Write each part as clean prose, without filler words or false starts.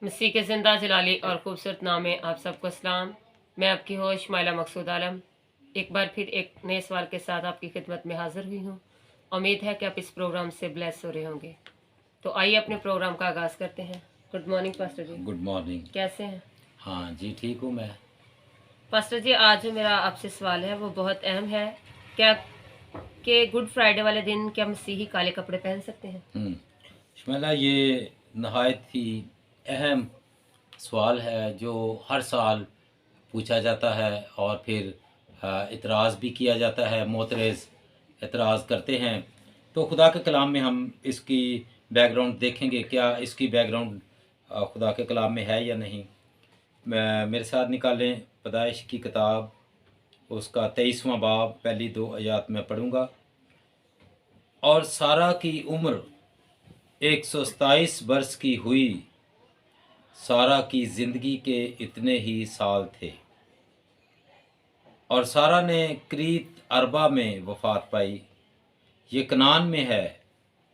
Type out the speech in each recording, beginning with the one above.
मसीह के ज़िंदा जलाली और ख़ूबसूरत नाम में आप सबको सलाम। मैं आपकी होश माइला मकसूद आलम एक बार फिर एक नए सवाल के साथ आपकी खिदमत में हाज़िर हुई हूँ। उम्मीद है कि आप इस प्रोग्राम से ब्लेस हो रहे होंगे। तो आइए अपने प्रोग्राम का आगाज़ करते हैं। Good morning pastor ji. Good morning. कैसे हैं? हाँ जी, ठीक हूँ मैं। पास्टर जी, आज जो मेरा आपसे सवाल है वो बहुत अहम है। क्या कि गुड फ्राइडे वाले दिन क्या मसीही काले कपड़े पहन सकते हैं? शमैला, ये नहायत ही अहम सवाल है जो हर साल पूछा जाता है और फिर इतराज़ भी किया जाता है। मोतरेज़ इतराज़ करते हैं। तो खुदा के कलाम में हम इसकी बैकग्राउंड देखेंगे, क्या इसकी बैकग्राउंड खुदा के कलाम में है या नहीं। मेरे साथ निकालें पैदाइश की किताब, उसका 23वां बाब, पहली 2 आयत में पढ़ूँगा। और सारा की उम्र 127 वर्ष की हुई। सारा की ज़िंदगी के इतने ही साल थे। और सारा ने क्रीत अरबा में वफ़ात पाई। ये कनान में है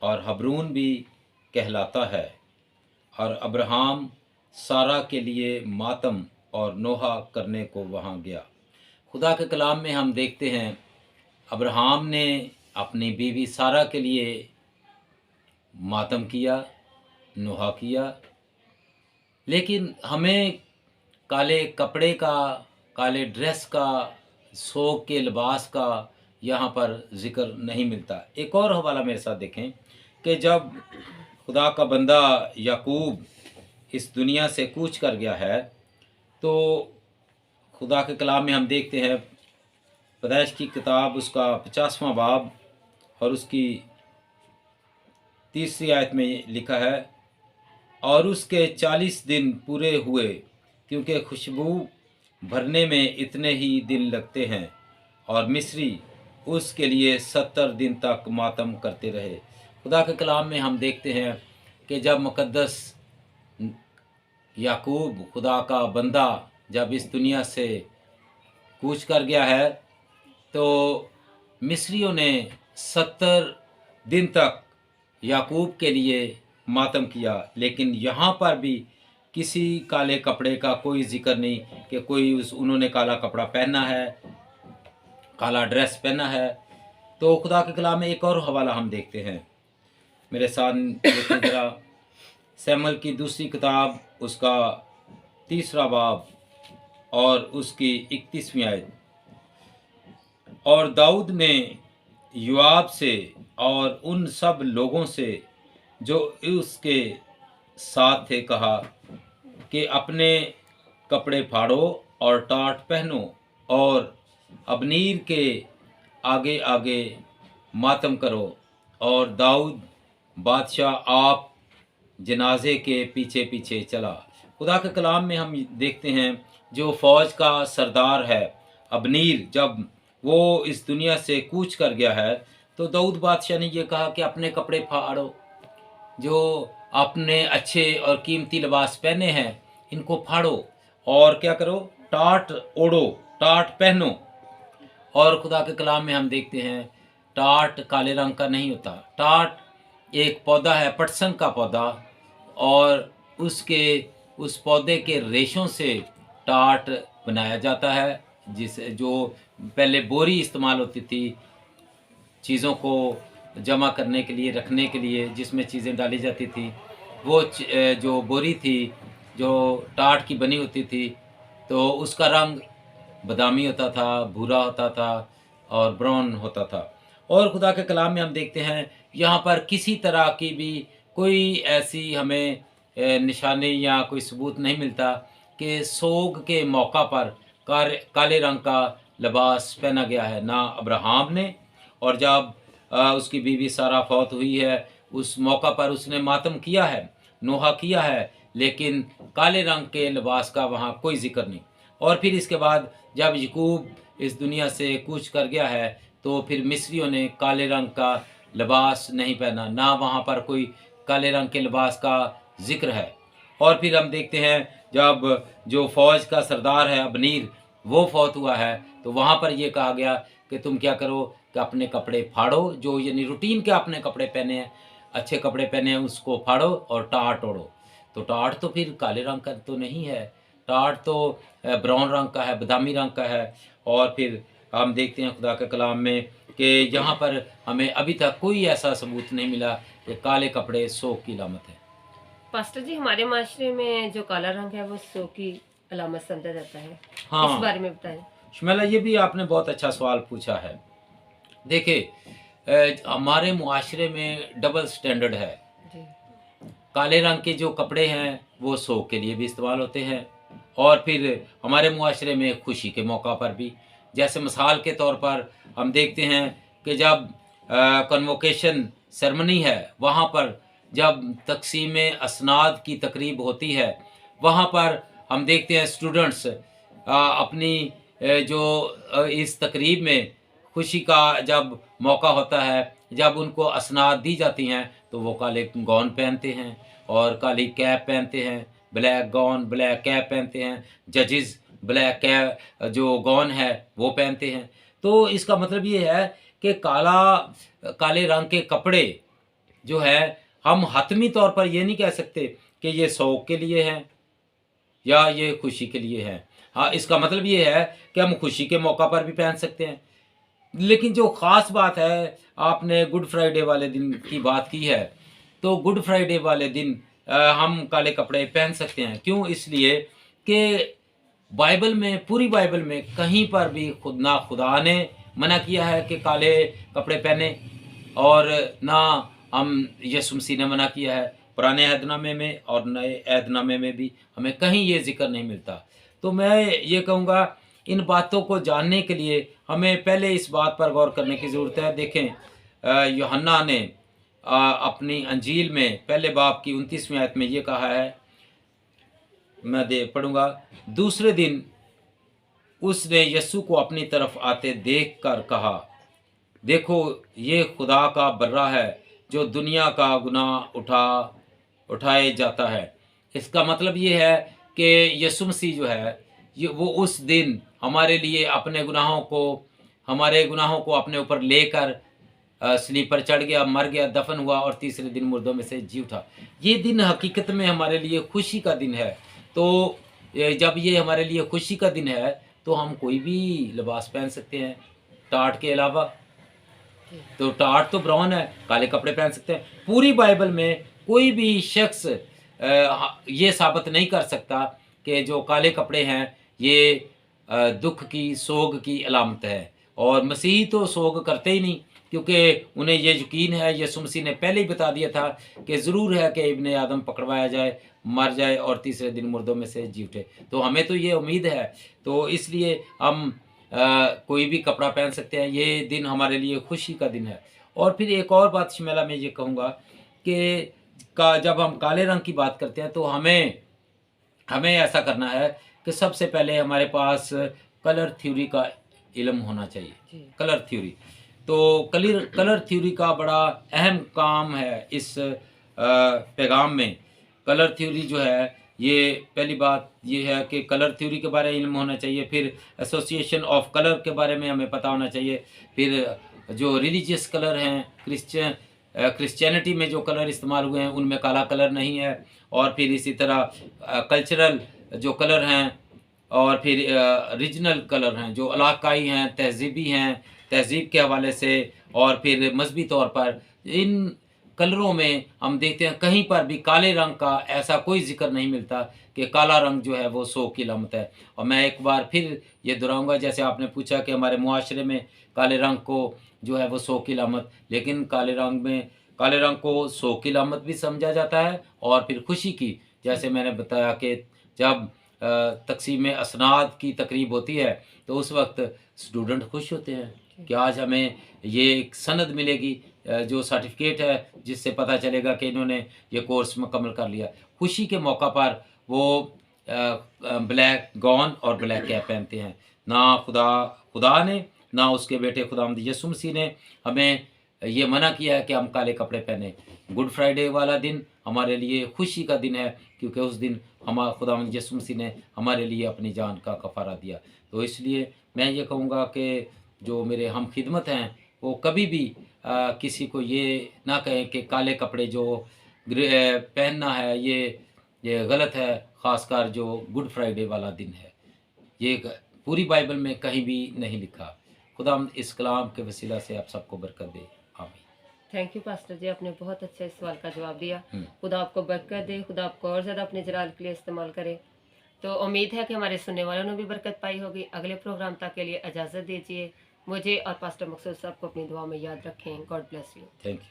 और हबरून भी कहलाता है। और अब्राहम सारा के लिए मातम और नोहा करने को वहाँ गया। खुदा के कलाम में हम देखते हैं अब्राहम ने अपनी बीवी सारा के लिए मातम किया, नोहा किया। लेकिन हमें काले कपड़े का, काले ड्रेस का, सोग के लिबास का यहाँ पर ज़िक्र नहीं मिलता। एक और हवाला मेरे साथ देखें कि जब खुदा का बंदा याकूब इस दुनिया से कूच कर गया है, तो खुदा के कलाम में हम देखते हैं पैदाइश की किताब, उसका 50वां बाब और उसकी 3री आयत में लिखा है, और उसके 40 दिन पूरे हुए, क्योंकि खुशबू भरने में इतने ही दिन लगते हैं। और मिस्री उसके लिए 70 दिन तक मातम करते रहे। खुदा के कलाम में हम देखते हैं कि जब मुकद्दस याकूब, खुदा का बंदा, जब इस दुनिया से कूच कर गया है, तो मिस्रियों ने 70 दिन तक याकूब के लिए मातम किया। लेकिन यहाँ पर भी किसी काले कपड़े का कोई जिक्र नहीं कि उन्होंने काला कपड़ा पहना है, काला ड्रेस पहना है। तो खुदा के कलाम में एक और हवाला हम देखते हैं। मेरे साथ देखें ज़रा, सैमुएल की दूसरी किताब, उसका 3रा बाब और उसकी 31वीं आयत। और दाऊद ने योआब से और उन सब लोगों से जो उसके साथ थे कहा कि अपने कपड़े फाड़ो और टाट पहनो और अबनीर के आगे आगे मातम करो। और दाऊद बादशाह आप जनाजे के पीछे पीछे चला। खुदा के कलाम में हम देखते हैं जो फ़ौज का सरदार है अबनीर, जब वो इस दुनिया से कूच कर गया है, तो दाऊद बादशाह ने ये कहा कि अपने कपड़े फाड़ो, जो आपने अच्छे और कीमती लिबास पहने हैं इनको फाड़ो और क्या करो, टाट ओढ़ो, टाट पहनो। और खुदा के कलाम में हम देखते हैं टाट काले रंग का नहीं होता। टाट एक पौधा है, पटसन का पौधा, और उस पौधे के रेशों से टाट बनाया जाता है, जो पहले बोरी इस्तेमाल होती थी चीज़ों को जमा करने के लिए, रखने के लिए, जिसमें चीज़ें डाली जाती थी। वो जो बोरी थी, जो टाट की बनी होती थी, तो उसका रंग बादामी होता था, भूरा होता था और ब्राउन होता था। और खुदा के कलाम में हम देखते हैं यहाँ पर किसी तरह की भी कोई ऐसी हमें निशानी या कोई सबूत नहीं मिलता कि सोग के मौका पर काले रंग का लिबास पहना गया है। ना अब्राहम ने, और जब उसकी बीवी सारा फौत हुई है उस मौका पर उसने मातम किया है, नोहा किया है, लेकिन काले रंग के लिबास का वहाँ कोई जिक्र नहीं। और फिर इसके बाद जब याकूब इस दुनिया से कूच कर गया है, तो फिर मिस्रियों ने काले रंग का लिबास नहीं पहना, ना वहाँ पर कोई काले रंग के लिबास का जिक्र है। और फिर हम देखते हैं जब जो फ़ौज का सरदार है अबनीर, वो फौत हुआ है, तो वहाँ पर ये कहा गया कि तुम क्या करो कि अपने कपड़े फाड़ो, जो यानी रूटीन के अपने कपड़े पहने हैं, अच्छे कपड़े पहने हैं, उसको फाड़ो और टाट ओढ़ो। तो टाट तो फिर काले रंग का तो नहीं है, टाट तो ब्राउन रंग का है, बादामी रंग का है। और फिर हम देखते हैं खुदा के कलाम में कि यहाँ पर हमें अभी तक कोई ऐसा सबूत नहीं मिला कि काले कपड़े शोक की अलामत है। पास्टर जी, हमारे माशरे में जो काला रंग है वो शो की अलामत समझा जाता है, इस हाँ बारे में बताएं। शमेला, ये भी आपने बहुत अच्छा सवाल पूछा है। देखिए, हमारे मुआशरे में डबल स्टैंडर्ड है। जी। काले रंग के जो कपड़े हैं वो शौक के लिए भी इस्तेमाल होते हैं, और फिर हमारे मुआशरे में खुशी के मौका पर भी। जैसे मिसाल के तौर पर हम देखते हैं कि जब कन्वोकेशन सेरेमनी है, वहाँ पर जब तकसीम असनाद की तकरीब होती है, वहाँ पर हम देखते हैं स्टूडेंट्स अपनी इस तकरीब में खुशी का जब मौका होता है, जब उनको असनाद दी जाती हैं, तो वो काले गौन पहनते हैं और काली कैप पहनते हैं, ब्लैक गॉन ब्लैक कैप पहनते हैं। जजेस ब्लैक कैप जो गॉन है वो पहनते हैं। तो इसका मतलब ये है कि काले रंग के कपड़े जो है, हम हतमी तौर पर ये नहीं कह सकते कि ये शौक के लिए हैं या ये खुशी के लिए है। हाँ, इसका मतलब ये है कि हम खुशी के मौका पर भी पहन सकते हैं। लेकिन जो ख़ास बात है, आपने गुड फ्राइडे वाले दिन की बात की है, तो गुड फ्राइडे वाले दिन हम काले कपड़े पहन सकते हैं। क्यों? इसलिए कि बाइबल में, पूरी बाइबल में कहीं पर भी खुदा ने मना किया है कि काले कपड़े पहने, और ना हम यीशु मसीह ने मना किया है। पुराने अहदनामे में और नए अहदनामे में भी हमें कहीं ये ज़िक्र नहीं मिलता। तो मैं ये कहूँगा, इन बातों को जानने के लिए हमें पहले इस बात पर गौर करने की ज़रूरत है। देखें, यूहन्ना ने अपनी अंजील में पहले बाब की 29वीं आयत में ये कहा है, मैं पढ़ूँगा। दूसरे दिन उसने यीशु को अपनी तरफ आते देखकर कहा, देखो, ये खुदा का बर्रा है जो दुनिया का गुनाह उठाए जाता है। इसका मतलब ये है कि यीशु मसीह जो है, ये वो उस दिन हमारे गुनाहों को अपने ऊपर लेकर सलीब पर चढ़ गया, मर गया, दफन हुआ और तीसरे दिन मुर्दों में से जी उठा। ये दिन हकीकत में हमारे लिए खुशी का दिन है। तो जब ये हमारे लिए खुशी का दिन है, तो हम कोई भी लिबास पहन सकते हैं टाट के अलावा। तो टाट तो ब्राउन है, काले कपड़े पहन सकते हैं। पूरी बाइबल में कोई भी शख्स ये साबित नहीं कर सकता कि जो काले कपड़े हैं ये दुख की, सोग की अलामत है। और मसीह तो सोग करते ही नहीं, क्योंकि उन्हें ये यकीन है, यीशु मसीह ने पहले ही बता दिया था कि ज़रूर है कि इब्ने आदम पकड़वाया जाए, मर जाए और तीसरे दिन मुर्दों में से जी उठे। तो हमें तो ये उम्मीद है, तो इसलिए हम कोई भी कपड़ा पहन सकते हैं। ये दिन हमारे लिए खुशी का दिन है। और फिर एक और बात शमेला मैं ये कहूँगा कि जब हम काले रंग की बात करते हैं, तो हमें ऐसा करना है कि सबसे पहले हमारे पास कलर थ्योरी का इल्म होना चाहिए। कलर थ्योरी, तो कलर थ्योरी का बड़ा अहम काम है इस पैगाम में। कलर थ्योरी जो है, ये पहली बात ये है कि कलर थ्योरी के बारे में इल्म होना चाहिए। फिर एसोसिएशन ऑफ कलर के बारे में हमें पता होना चाहिए। फिर जो रिलीजियस कलर हैं, क्रिश्चियनिटी में जो कलर इस्तेमाल हुए हैं उनमें काला कलर नहीं है। और फिर इसी तरह कल्चरल जो कलर हैं, और फिर रीजनल कलर हैं जो इलाकाई हैं, तहज़ीबी हैं, तहज़ीब के हवाले से, और फिर मजहबी तौर पर। इन कलरों में हम देखते हैं कहीं पर भी काले रंग का ऐसा कोई ज़िक्र नहीं मिलता कि काला रंग जो है वो शौक की अलामत है। और मैं एक बार फिर ये दोहराऊँगा, जैसे आपने पूछा कि हमारे मुआशरे में काले रंग को जो है वो शौक की अलामत, लेकिन काले रंग को शौक की अलामत भी समझा जाता है, और फिर खुशी की। जैसे मैंने बताया कि जब तक़सीम असनाद की तकरीब होती है, तो उस वक्त स्टूडेंट खुश होते हैं कि आज हमें ये एक सनद मिलेगी, जो सर्टिफिकेट है, जिससे पता चलेगा कि इन्होंने ये कोर्स मुकम्मल कर लिया। खुशी के मौका पर वो ब्लैक गॉन और ब्लैक कैप पहनते हैं। ना खुदा ने, ना उसके बेटे खुदावंद यीशु मसीह ने हमें ये मना किया है कि हम काले कपड़े पहने। गुड फ्राइडे वाला दिन हमारे लिए खुशी का दिन है, क्योंकि उस दिन खुदावंद यीशु मसीह ने हमारे लिए अपनी जान का कफ़ारा दिया। तो इसलिए मैं ये कहूँगा कि जो मेरे हम खिदमत हैं, वो कभी भी किसी को ये ना कहें कि काले कपड़े जो पहनना है ये ये गलत है, ख़ासकर जो गुड फ्राइडे वाला दिन है। ये पूरी बाइबल में कहीं भी नहीं लिखा। खुदा इस कलाम के वसीला से आप सबको बरकत दे। आमीन। थैंक यू पास्टर जी, आपने बहुत अच्छे इस सवाल का जवाब दिया। हम्म। खुदा आपको बरकत दे, खुदा आपको और ज़्यादा अपने जलाल के लिए इस्तेमाल करे। तो उम्मीद है कि हमारे सुनने वालों ने भी बरकत पाई होगी। अगले प्रोग्राम तक के लिए इजाज़त दीजिए। मुझे और पास्टर मकसूद साहब को अपनी दुआ में याद रखें। God bless you. Thank you.